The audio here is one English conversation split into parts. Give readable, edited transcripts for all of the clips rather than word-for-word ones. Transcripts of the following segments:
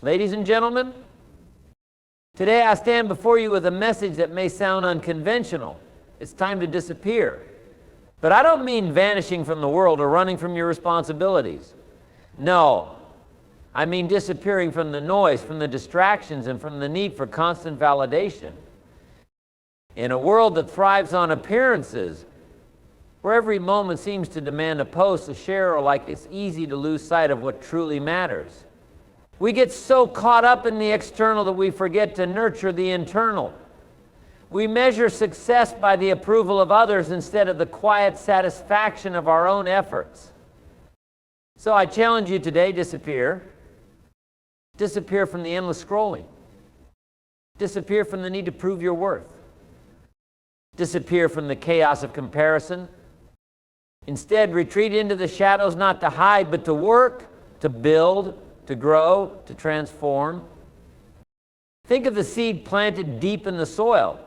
Ladies and gentlemen, today I stand before you with a message that may sound unconventional. It's time to disappear. But I don't mean vanishing from the world or running from your responsibilities. No, I mean disappearing from the noise, from the distractions, and from the need for constant validation. In a world that thrives on appearances, where every moment seems to demand a post, a share, or like it's easy to lose sight of what truly matters. We get so caught up in the external that we forget to nurture the internal. We measure success by the approval of others instead of the quiet satisfaction of our own efforts. So I challenge you today, disappear. Disappear from the endless scrolling. Disappear from the need to prove your worth. Disappear from the chaos of comparison. Instead, retreat into the shadows, not to hide, but to work, to build, to grow, to transform. Think of the seed planted deep in the soil.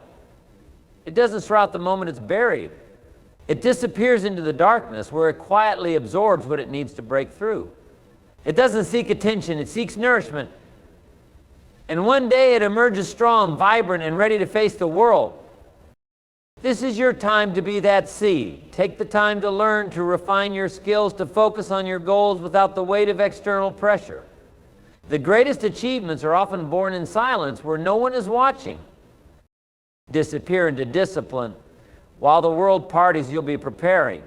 It doesn't sprout the moment it's buried. It disappears into the darkness where it quietly absorbs what it needs to break through. It doesn't seek attention, it seeks nourishment. And one day it emerges strong, vibrant, and ready to face the world. This is your time to be that seed. Take the time to learn, to refine your skills, to focus on your goals without the weight of external pressure. The greatest achievements are often born in silence where no one is watching. Disappear into discipline. While the world parties, you'll be preparing.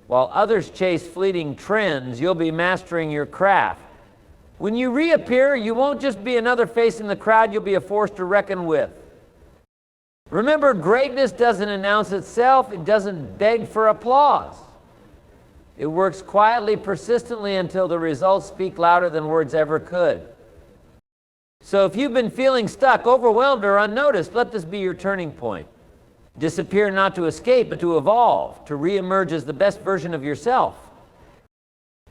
While others chase fleeting trends, you'll be mastering your craft. When you reappear, you won't just be another face in the crowd, you'll be a force to reckon with. Remember, greatness doesn't announce itself, it doesn't beg for applause. It works quietly, persistently, until the results speak louder than words ever could. So if you've been feeling stuck, overwhelmed, or unnoticed, let this be your turning point. Disappear not to escape, but to evolve, to reemerge as the best version of yourself.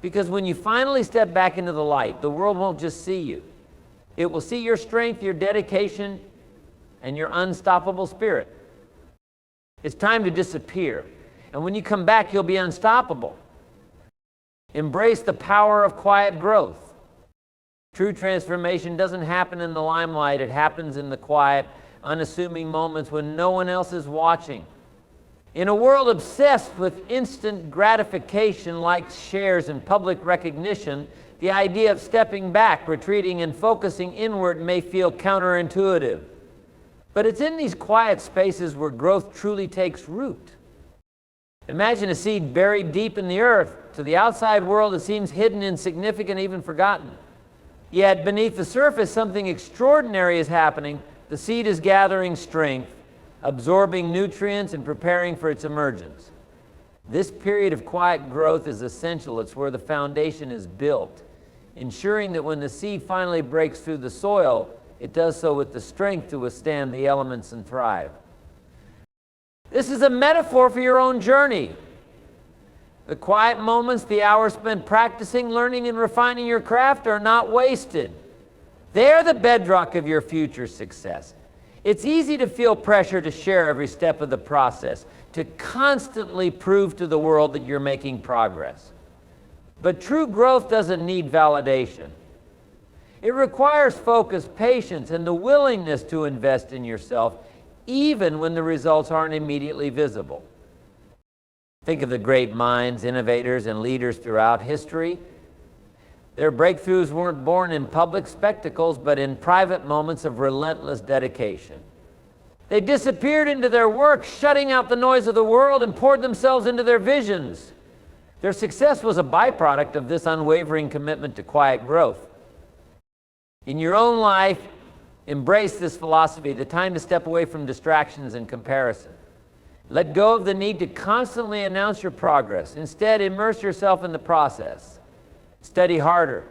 Because when you finally step back into the light, the world won't just see you. It will see your strength, your dedication, and your unstoppable spirit. It's time to disappear. And when you come back, you'll be unstoppable. Embrace the power of quiet growth. True transformation doesn't happen in the limelight. It happens in the quiet, unassuming moments when no one else is watching. In a world obsessed with instant gratification, likes, shares, and public recognition, the idea of stepping back, retreating, and focusing inward may feel counterintuitive. But it's in these quiet spaces where growth truly takes root. Imagine a seed buried deep in the earth. To the outside world, it seems hidden, insignificant, even forgotten. Yet beneath the surface, something extraordinary is happening. The seed is gathering strength, absorbing nutrients, and preparing for its emergence. This period of quiet growth is essential. It's where the foundation is built, ensuring that when the seed finally breaks through the soil, it does so with the strength to withstand the elements and thrive. This is a metaphor for your own journey. The quiet moments, the hours spent practicing, learning, and refining your craft are not wasted. They are the bedrock of your future success. It's easy to feel pressure to share every step of the process, to constantly prove to the world that you're making progress. But true growth doesn't need validation. It requires focus, patience, and the willingness to invest in yourself, even when the results aren't immediately visible. Think of the great minds, innovators, and leaders throughout history. Their breakthroughs weren't born in public spectacles, but in private moments of relentless dedication. They disappeared into their work, shutting out the noise of the world, and poured themselves into their visions. Their success was a byproduct of this unwavering commitment to quiet growth. In your own life, embrace this philosophy, the time to step away from distractions and comparison. Let go of the need to constantly announce your progress. Instead, immerse yourself in the process. Study harder,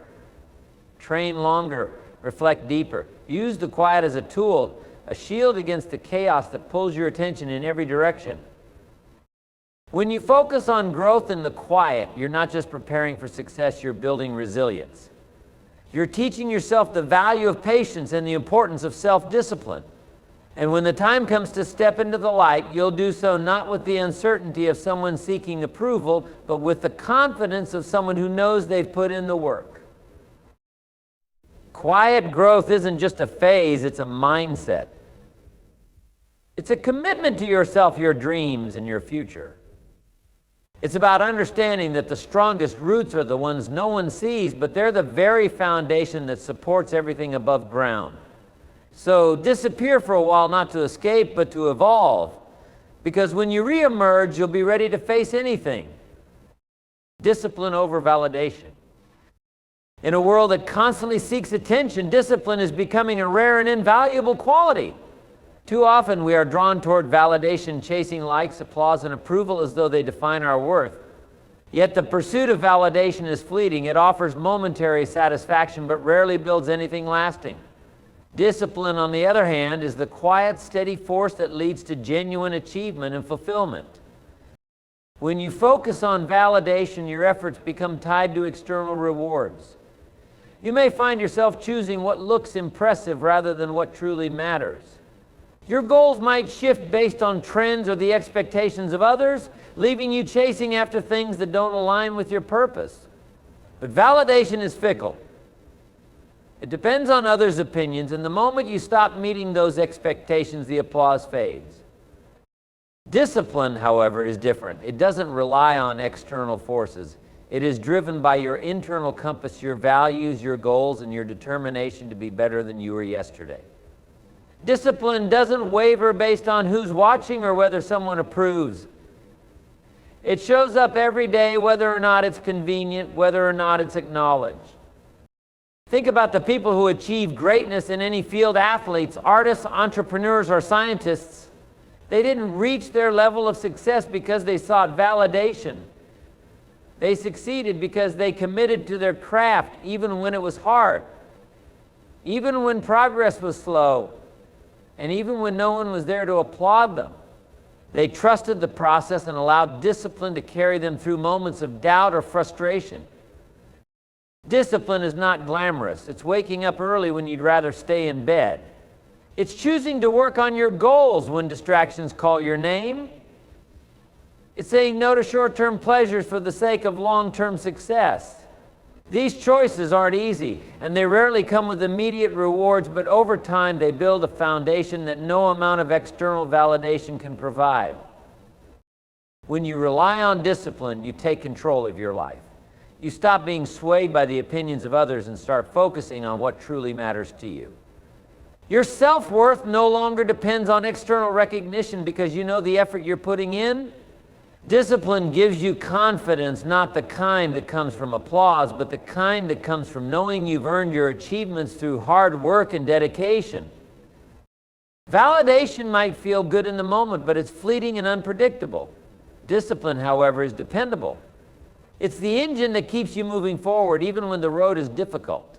train longer, reflect deeper. Use the quiet as a tool, a shield against the chaos that pulls your attention in every direction. When you focus on growth in the quiet, you're not just preparing for success, you're building resilience. You're teaching yourself the value of patience and the importance of self-discipline. And when the time comes to step into the light, you'll do so not with the uncertainty of someone seeking approval, but with the confidence of someone who knows they've put in the work. Quiet growth isn't just a phase, it's a mindset. It's a commitment to yourself, your dreams, and your future. It's about understanding that the strongest roots are the ones no one sees, but they're the very foundation that supports everything above ground. So disappear for a while, not to escape, but to evolve. Because when you reemerge, you'll be ready to face anything. Discipline over validation. In a world that constantly seeks attention, discipline is becoming a rare and invaluable quality. Too often we are drawn toward validation, chasing likes, applause, and approval as though they define our worth. Yet the pursuit of validation is fleeting. It offers momentary satisfaction, but rarely builds anything lasting. Discipline, on the other hand, is the quiet, steady force that leads to genuine achievement and fulfillment. When you focus on validation, your efforts become tied to external rewards. You may find yourself choosing what looks impressive rather than what truly matters. Your goals might shift based on trends or the expectations of others, leaving you chasing after things that don't align with your purpose. But validation is fickle. It depends on others' opinions, and the moment you stop meeting those expectations, the applause fades. Discipline, however, is different. It doesn't rely on external forces. It is driven by your internal compass, your values, your goals, and your determination to be better than you were yesterday. Discipline doesn't waver based on who's watching or whether someone approves. It shows up every day, whether or not it's convenient, whether or not it's acknowledged. Think about the people who achieve greatness in any field: athletes, artists, entrepreneurs, or scientists. They didn't reach their level of success because they sought validation. They succeeded because they committed to their craft even when it was hard, even when progress was slow, and even when no one was there to applaud them. They trusted the process and allowed discipline to carry them through moments of doubt or frustration. Discipline is not glamorous. It's waking up early when you'd rather stay in bed. It's choosing to work on your goals when distractions call your name. It's saying no to short-term pleasures for the sake of long-term success. These choices aren't easy, and they rarely come with immediate rewards, but over time they build a foundation that no amount of external validation can provide. When you rely on discipline, you take control of your life. You stop being swayed by the opinions of others and start focusing on what truly matters to you. Your self-worth no longer depends on external recognition because you know the effort you're putting in. Discipline gives you confidence, not the kind that comes from applause, but the kind that comes from knowing you've earned your achievements through hard work and dedication. Validation might feel good in the moment, but it's fleeting and unpredictable. Discipline, however, is dependable. It's the engine that keeps you moving forward even when the road is difficult.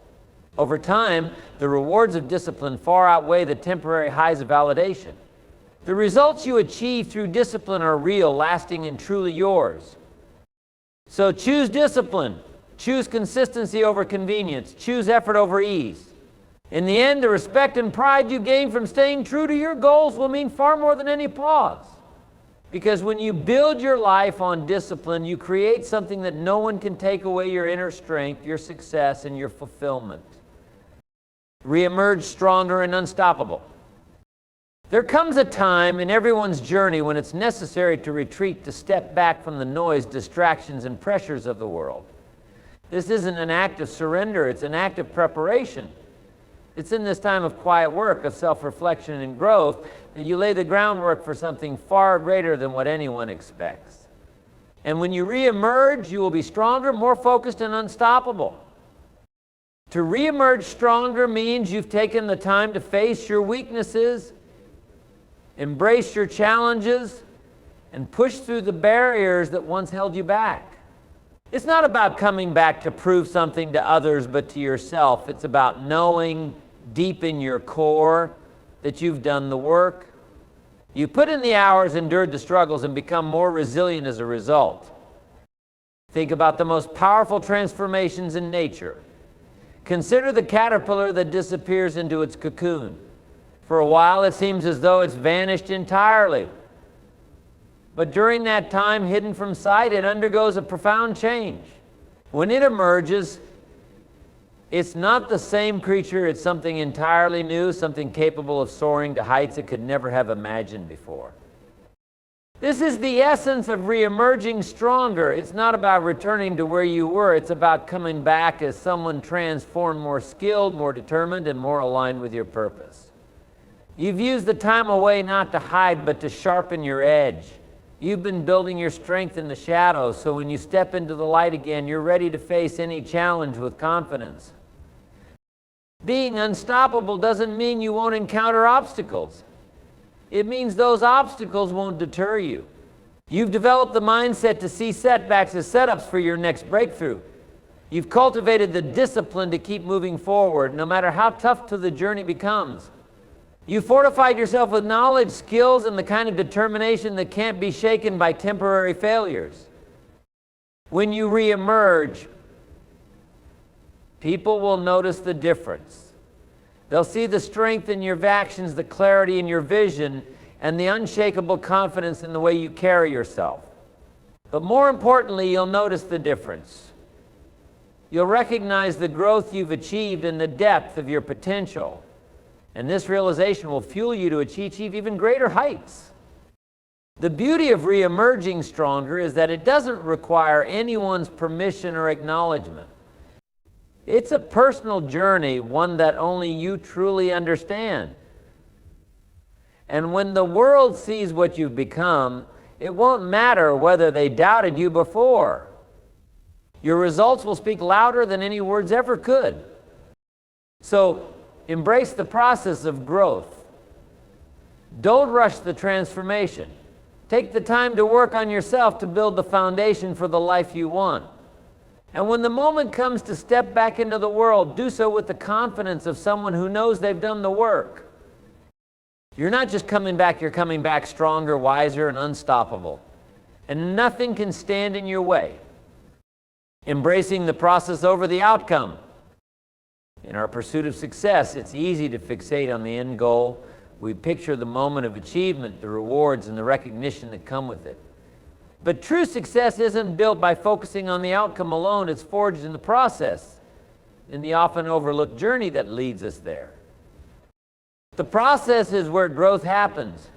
Over time, the rewards of discipline far outweigh the temporary highs of validation. The results you achieve through discipline are real, lasting, and truly yours. So choose discipline. Choose consistency over convenience. Choose effort over ease. In the end, the respect and pride you gain from staying true to your goals will mean far more than any applause. Because when you build your life on discipline, you create something that no one can take away: your inner strength, your success, and your fulfillment. Reemerge stronger and unstoppable. There comes a time in everyone's journey when it's necessary to retreat, to step back from the noise, distractions, and pressures of the world. This isn't an act of surrender, it's an act of preparation. It's in this time of quiet work, of self-reflection and growth, that you lay the groundwork for something far greater than what anyone expects. And when you reemerge, you will be stronger, more focused, and unstoppable. To reemerge stronger means you've taken the time to face your weaknesses, embrace your challenges, and push through the barriers that once held you back. It's not about coming back to prove something to others, but to yourself. It's about knowing deep in your core that you've done the work. You put in the hours, endured the struggles, and become more resilient as a result. Think about the most powerful transformations in nature. Consider the caterpillar that disappears into its cocoon. For a while, it seems as though it's vanished entirely. But during that time, hidden from sight, it undergoes a profound change. When it emerges, It's not the same creature, it's something entirely new, something capable of soaring to heights it could never have imagined before. This is the essence of reemerging stronger. It's not about returning to where you were, it's about coming back as someone transformed, more skilled, more determined, and more aligned with your purpose. You've used the time away not to hide, but to sharpen your edge. You've been building your strength in the shadows, so when you step into the light again, you're ready to face any challenge with confidence. Being unstoppable doesn't mean you won't encounter obstacles. It means those obstacles won't deter you. You've developed the mindset to see setbacks as setups for your next breakthrough. You've cultivated the discipline to keep moving forward, no matter how tough the journey becomes. You've fortified yourself with knowledge, skills, and the kind of determination that can't be shaken by temporary failures. When you reemerge, people will notice the difference. They'll see the strength in your actions, the clarity in your vision, and the unshakable confidence in the way you carry yourself. But more importantly, you'll notice the difference. You'll recognize the growth you've achieved and the depth of your potential. And this realization will fuel you to achieve even greater heights. The beauty of reemerging stronger is that it doesn't require anyone's permission or acknowledgement. It's a personal journey, one that only you truly understand. And when the world sees what you've become, it won't matter whether they doubted you before. Your results will speak louder than any words ever could. So, embrace the process of growth. Don't rush the transformation. Take the time to work on yourself to build the foundation for the life you want. And when the moment comes to step back into the world, do so with the confidence of someone who knows they've done the work. You're not just coming back, you're coming back stronger, wiser, and unstoppable. And nothing can stand in your way. Embracing the process over the outcome. In our pursuit of success, it's easy to fixate on the end goal. We picture the moment of achievement, the rewards, and the recognition that come with it. But true success isn't built by focusing on the outcome alone. It's forged in the process, in the often overlooked journey that leads us there. The process is where growth happens.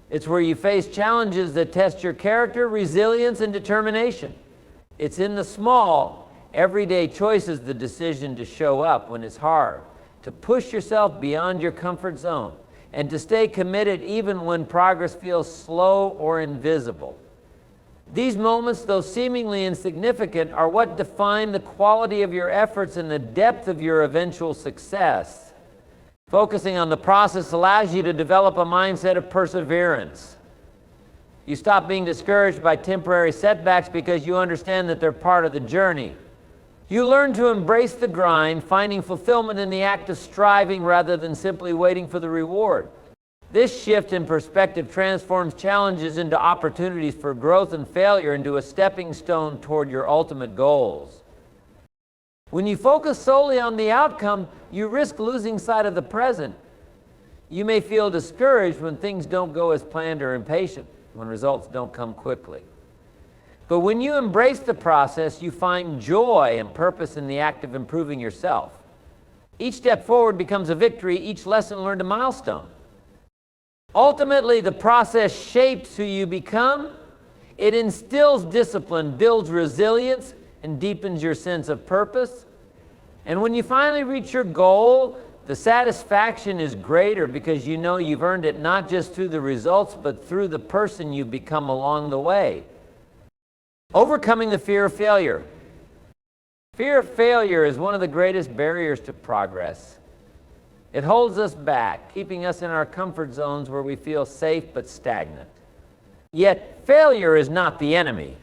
It's where you face challenges that test your character, resilience, and determination. It's in the small, everyday choices, the decision to show up when it's hard, to push yourself beyond your comfort zone, and to stay committed even when progress feels slow or invisible. These moments, though seemingly insignificant, are what define the quality of your efforts and the depth of your eventual success. Focusing on the process allows you to develop a mindset of perseverance. You stop being discouraged by temporary setbacks because you understand that they're part of the journey. You learn to embrace the grind, finding fulfillment in the act of striving rather than simply waiting for the reward. This shift in perspective transforms challenges into opportunities for growth and failure into a stepping stone toward your ultimate goals. When you focus solely on the outcome, you risk losing sight of the present. You may feel discouraged when things don't go as planned or impatient, when results don't come quickly. But when you embrace the process, you find joy and purpose in the act of improving yourself. Each step forward becomes a victory, each lesson learned a milestone. Ultimately, the process shapes who you become. It instills discipline, builds resilience, and deepens your sense of purpose. And when you finally reach your goal, the satisfaction is greater because you know you've earned it not just through the results, but through the person you become along the way. Overcoming the fear of failure. Fear of failure is one of the greatest barriers to progress. It holds us back, keeping us in our comfort zones where we feel safe but stagnant. Yet, failure is not the enemy.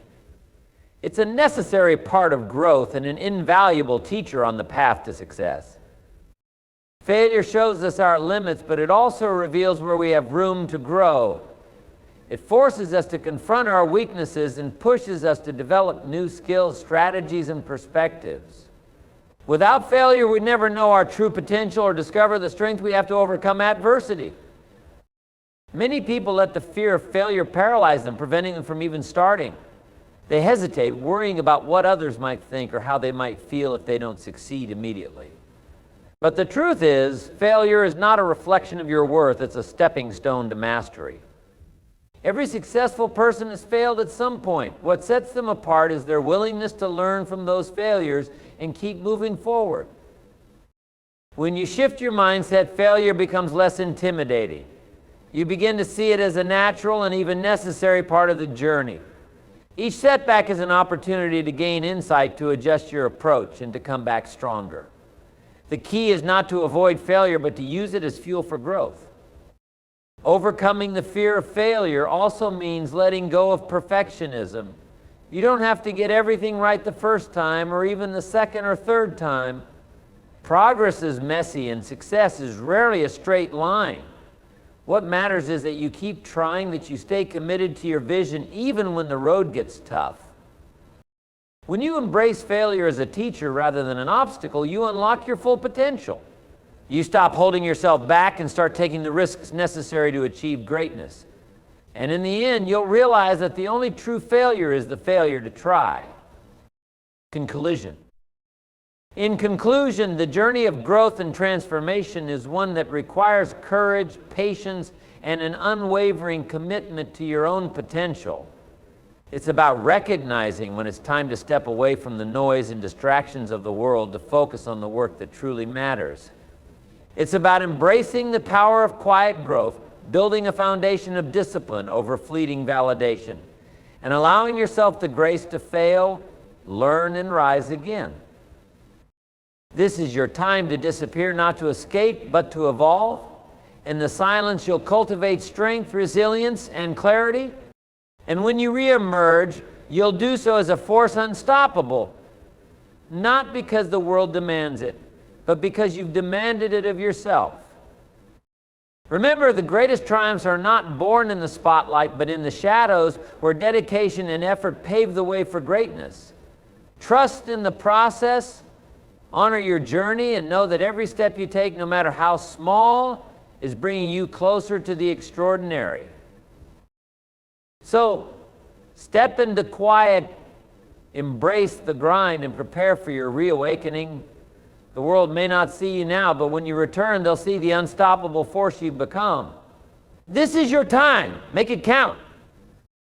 It's a necessary part of growth and an invaluable teacher on the path to success. Failure shows us our limits, but it also reveals where we have room to grow. It forces us to confront our weaknesses and pushes us to develop new skills, strategies, and perspectives. Without failure, we never know our true potential or discover the strength we have to overcome adversity. Many people let the fear of failure paralyze them, preventing them from even starting. They hesitate, worrying about what others might think or how they might feel if they don't succeed immediately. But the truth is, failure is not a reflection of your worth, it's a stepping stone to mastery. Every successful person has failed at some point. What sets them apart is their willingness to learn from those failures and keep moving forward. When you shift your mindset, failure becomes less intimidating. You begin to see it as a natural and even necessary part of the journey. Each setback is an opportunity to gain insight, to adjust your approach, and to come back stronger. The key is not to avoid failure, but to use it as fuel for growth. Overcoming the fear of failure also means letting go of perfectionism. You don't have to get everything right the first time or even the second or third time. Progress is messy and success is rarely a straight line. What matters is that you keep trying, that you stay committed to your vision even when the road gets tough. When you embrace failure as a teacher rather than an obstacle, you unlock your full potential. You stop holding yourself back and start taking the risks necessary to achieve greatness. And in the end, you'll realize that the only true failure is the failure to try. In conclusion, the journey of growth and transformation is one that requires courage, patience, and an unwavering commitment to your own potential. It's about recognizing when it's time to step away from the noise and distractions of the world to focus on the work that truly matters. It's about embracing the power of quiet growth, building a foundation of discipline over fleeting validation, and allowing yourself the grace to fail, learn, and rise again. This is your time to disappear, not to escape, but to evolve. In the silence, you'll cultivate strength, resilience, and clarity. And when you reemerge, you'll do so as a force unstoppable, not because the world demands it, but because you've demanded it of yourself. Remember, the greatest triumphs are not born in the spotlight, but in the shadows where dedication and effort pave the way for greatness. Trust in the process. Honor your journey and know that every step you take, no matter how small, is bringing you closer to the extraordinary. So, step into quiet, embrace the grind, and prepare for your reawakening. The world may not see you now, but when you return, they'll see the unstoppable force you've become. This is your time. Make it count.